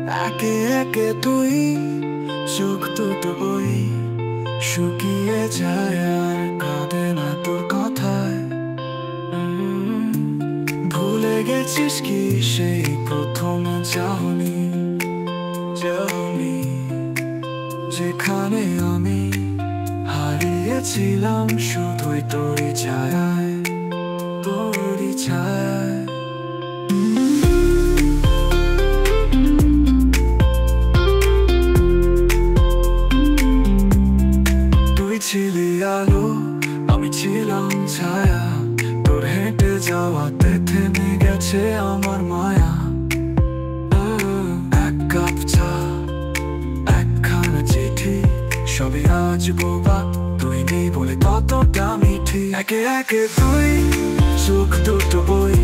একে একে তুই চোখ দুটো ওই শুকিয়ে যায় আর কাঁদে না তোর কথায়। ভুলে গেছিস কি সেই প্রথম চাহনি যেখানে আমি হারিয়েছিলাম শুধুই তোরই ছায়ায়, তোরই ছায়ায়। তুই ছিলি আলো, আমি ছিলাম ছায়া, তোর হেঁটে যাওয়াতে থেমে গেছে আমার মায়া। এক কাপ চা, একখানা চিঠি, সবই আজ বোবা, তুই নেই বলে কতটা মিঠি। একে একে তুই চোখ দুটো ওই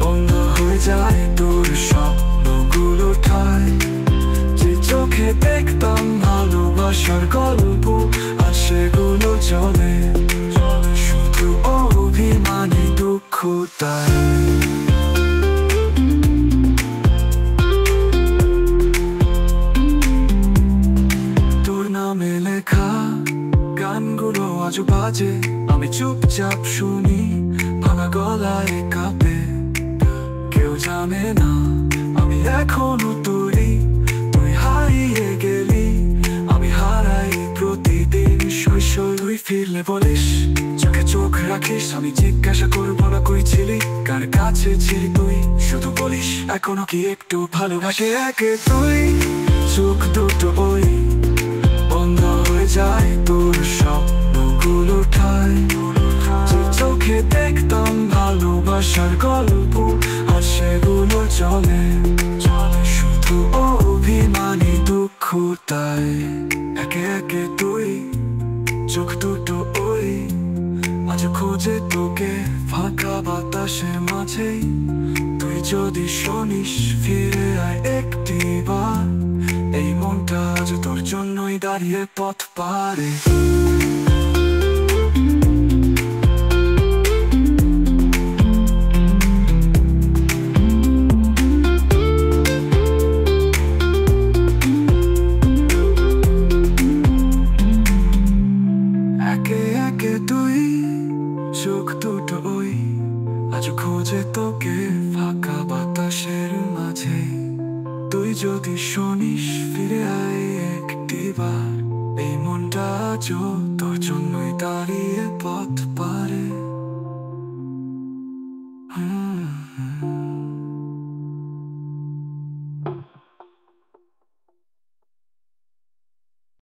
বন্ধ হয়ে যায় তোর স্বপ্নগুলো ঠায়। যে চোখে দেখতাম ভালোবাসার গল্প আর সেগুলো চলে শুধু অভিমানী দুঃখ তাই। তোর নামে লেখা গানগুলো আজও বাজে, আমি চুপচাপ শুনি ভাঙা গলায় কাঁপে। কেউ জানে না আমি এখনো তৈরি, তুই হারিয়ে গেলি আমি হারাই প্রতিদিন। শৈশব তুই ফিরলে বলিস, চোখে চোখ রাখিস, আমি জিজ্ঞাসা করবো না কই ছিলি, কার কাছে ছিলি তুই, শুধু বলিস এখনো কি একটু ভালোবাসে। একে তুই চোখ দুটো ওই বন্ধ হয়ে যায় তোর স্বপ্নগুলো ঠায়। যে চোখে দেখতাম ভালোবাসার গল্প আর সেগুলো চলে শুধু অভিমানী দুঃখ তাই। একে একে তুই চোখ দুটো ওই আজ খোঁজে তোকে ফাঁকা বাতাসের মাঝেই। তুই যদি শুনিস ফিরে আয় একটিবার, এই মনটা আজ তোর জন্যই দাঁড়িয়ে পথ পারে। একে একে তুই চোখ দুটো ওই আজ খোঁজে তোকে ফাঁকা বাতাসের মাঝে। তুই যদি শুনিস ফিরে আয় একটিবার, এই মনটা আজও তোর জন্যই দাঁড়িয়ে পথ